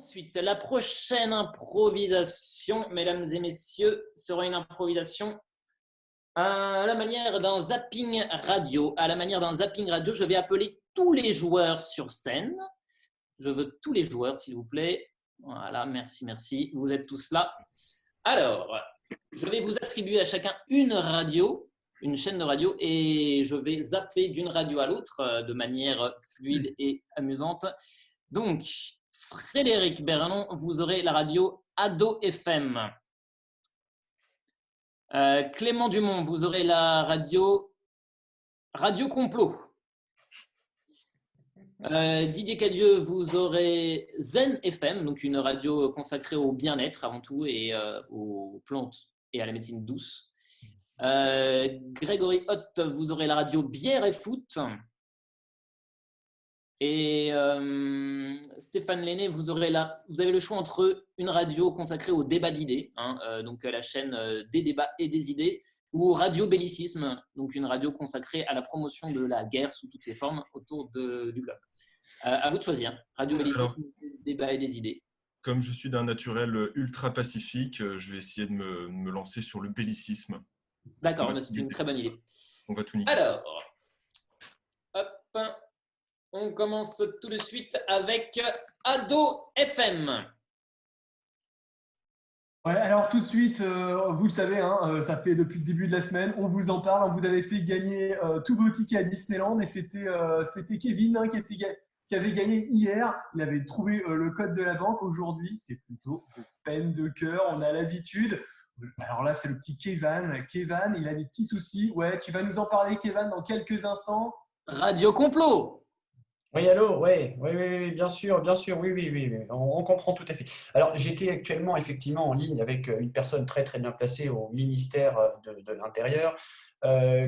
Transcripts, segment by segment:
Ensuite, la prochaine improvisation, mesdames et messieurs, sera une improvisation à la manière d'un zapping radio. À la manière d'un zapping radio, je vais appeler tous les joueurs sur scène. Je veux tous les joueurs, s'il vous plaît. Voilà, merci, merci. Vous êtes tous là. Alors, je vais vous attribuer à chacun une radio, une chaîne de radio, et je vais zapper d'une radio à l'autre de manière fluide et amusante. Donc, Frédéric Bernon, vous aurez la radio Ado FM. Clément Dumont, vous aurez la radio Radio Complot. Didier Cadieux, vous aurez Zen FM, donc une radio consacrée au bien-être avant tout et aux plantes et à la médecine douce. Grégory Hott, vous aurez la radio Bière et Foot. Et Stéphane Lenné, vous avez le choix entre une radio consacrée au débat d'idées, donc la chaîne des débats et des idées, ou Radio Bellicisme, donc une radio consacrée à la promotion de la guerre sous toutes ses formes autour du globe. À vous de choisir. Radio Bellicisme, débat et des idées. Comme je suis d'un naturel ultra pacifique, je vais essayer de me lancer sur le bellicisme. D'accord, c'est une très bonne idée. On va tout niquer. Alors, hop. On commence tout de suite avec Ado FM. Ouais, alors tout de suite, vous le savez, ça fait depuis le début de la semaine, on vous en parle, on vous avait fait gagner tous vos tickets à Disneyland et c'était Kevin qui avait gagné hier. Il avait trouvé le code de la banque. Aujourd'hui, c'est plutôt de peine de cœur, on a l'habitude. Alors là, c'est le petit Kevin. Kevin, il a des petits soucis. Ouais, tu vas nous en parler, Kevin, dans quelques instants. Radio Complot. Oui, allô, oui, bien sûr, oui, on comprend tout à fait. Alors, j'étais actuellement effectivement en ligne avec une personne très très bien placée au ministère de l'Intérieur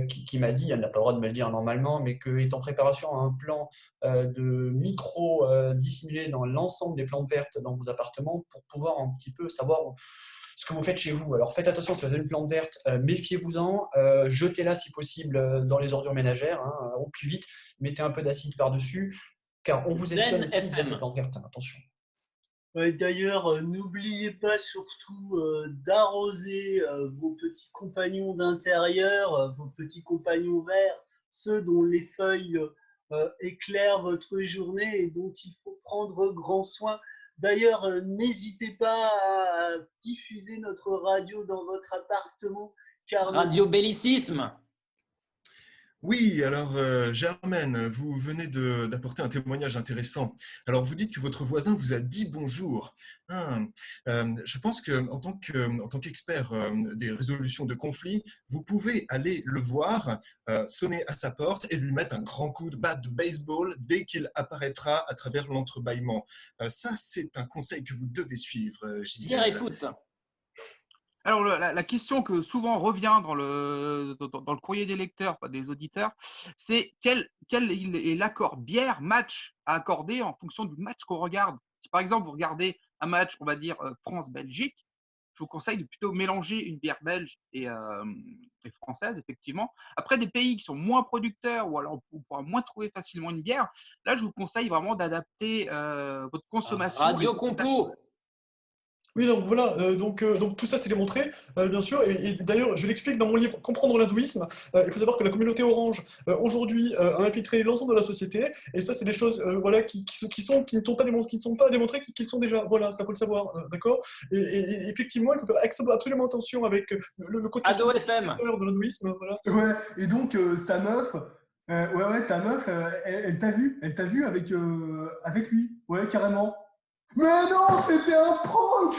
qui m'a dit, elle n'a pas le droit de me le dire normalement, mais qu'est en préparation un plan de micro dissimulé dans l'ensemble des plantes vertes dans vos appartements pour pouvoir un petit peu savoir ce que vous faites chez vous. Alors, faites attention, si vous avez une plante verte, méfiez-vous-en, jetez-la si possible dans les ordures ménagères, au plus vite, mettez un peu d'acide par-dessus, car on vous espionne si vous avez ces plantes vertes, attention. Ouais, d'ailleurs, n'oubliez pas surtout d'arroser vos petits compagnons d'intérieur, vos petits compagnons verts, ceux dont les feuilles éclairent votre journée et dont il faut prendre grand soin. D'ailleurs, n'hésitez pas à diffuser notre radio dans votre appartement. Car Radio Bellicisme. Oui, alors Germaine, vous venez d'apporter un témoignage intéressant. Alors vous dites que votre voisin vous a dit bonjour. Je pense qu'en tant qu'expert des résolutions de conflits, vous pouvez aller le voir, sonner à sa porte et lui mettre un grand coup de batte de baseball dès qu'il apparaîtra à travers l'entrebâillement. Ça, c'est un conseil que vous devez suivre. Bière et Foot. Alors, la question que souvent revient dans le courrier des lecteurs, pas des auditeurs, c'est quel est l'accord bière-match à accorder en fonction du match qu'on regarde. Si par exemple, vous regardez un match, on va dire France-Belgique, je vous conseille de plutôt mélanger une bière belge et française, effectivement. Après, des pays qui sont moins producteurs ou alors on pourra moins trouver facilement une bière, là, je vous conseille vraiment d'adapter votre consommation. Radio Complot. Oui, donc voilà, donc tout ça c'est démontré, bien sûr, et d'ailleurs je l'explique dans mon livre Comprendre l'hindouisme. Il faut savoir que la communauté orange aujourd'hui a infiltré l'ensemble de la société, et ça c'est des choses voilà, qui ne sont pas démontrées, qui sont déjà, voilà, ça faut le savoir, d'accord, et effectivement il faut faire absolument attention avec le côté Ado FM de l'hindouisme, voilà. Ouais, et donc sa meuf, ta meuf, elle t'a vu avec lui, ouais, carrément. Mais non, c'était un prank.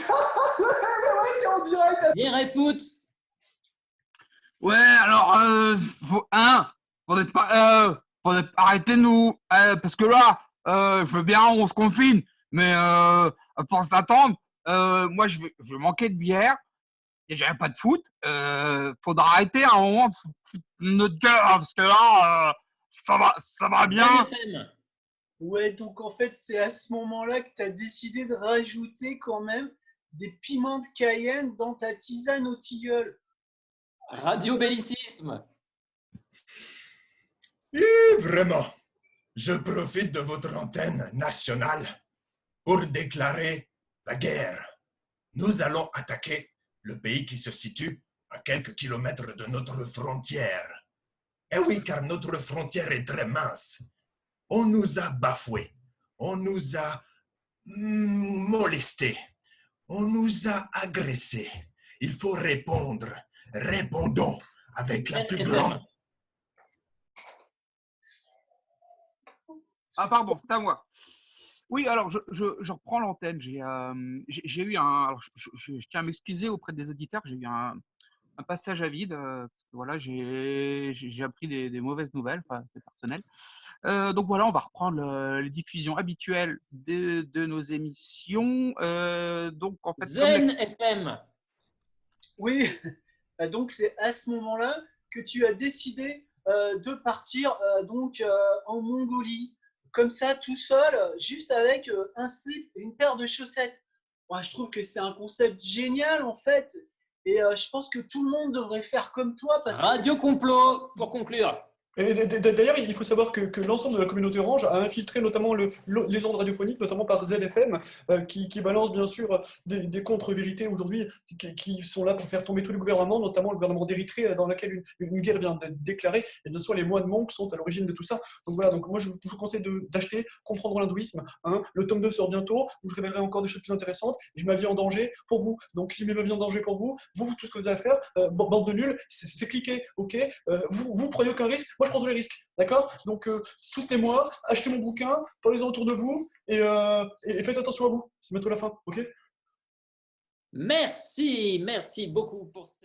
Mais ouais, t'es en direct. Bière et Foot. Ouais, alors, faudrait pas arrêter nous, parce que là, je veux bien, on se confine, mais à force d'attendre, moi, je vais manquer de bière, et j'avais pas de foot, faudra arrêter à un moment de foutre notre gueule, parce que là, ça va bien. Ouais, donc en fait, c'est à ce moment-là que tu as décidé de rajouter quand même des piments de Cayenne dans ta tisane au tilleul. Radio Bellicisme. Et vraiment, je profite de votre antenne nationale pour déclarer la guerre. Nous allons attaquer le pays qui se situe à quelques kilomètres de notre frontière. Eh oui, car notre frontière est très mince. On nous a bafoués, on nous a molestés, on nous a agressés. Il faut répondre. Répondons avec la plus grande. Ah, pardon, c'est à moi. Oui, alors je reprends l'antenne. J'ai eu un. Alors, je tiens à m'excuser auprès des auditeurs. J'ai eu un passage à vide. Parce que voilà, j'ai appris des mauvaises nouvelles, enfin, c'est personnel. Donc voilà, on va reprendre les diffusions habituelles de nos émissions. Donc en fait, Zen FM. Oui, donc c'est à ce moment-là que tu as décidé de partir en Mongolie, comme ça, tout seul, juste avec un slip et une paire de chaussettes. Moi, je trouve que c'est un concept génial en fait, et je pense que tout le monde devrait faire comme toi parce que Radio Complot, pour conclure. Et d'ailleurs, il faut savoir que l'ensemble de la communauté Orange a infiltré notamment les ondes radiophoniques, notamment par ZFM, qui balance bien sûr des contre-vérités aujourd'hui, qui sont là pour faire tomber tous les gouvernements, notamment le gouvernement d'Érythrée, dans lequel une guerre vient d'être déclarée, et bien sûr les moines monks sont à l'origine de tout ça. Donc voilà, donc moi je vous conseille d'acheter Comprendre l'hindouisme. Hein. Le tome 2 sort bientôt, où je révélerai encore des choses plus intéressantes, et je mets ma vie en danger pour vous. Donc si je mets ma vie en danger pour vous, tout ce que vous avez à faire, bande de nuls, c'est cliquer, ok, vous prenez aucun risque, moi je prends tous les risques, d'accord? Donc soutenez-moi, achetez mon bouquin, parlez-en autour de vous et faites attention à vous. C'est bientôt la fin, ok? Merci beaucoup pour cette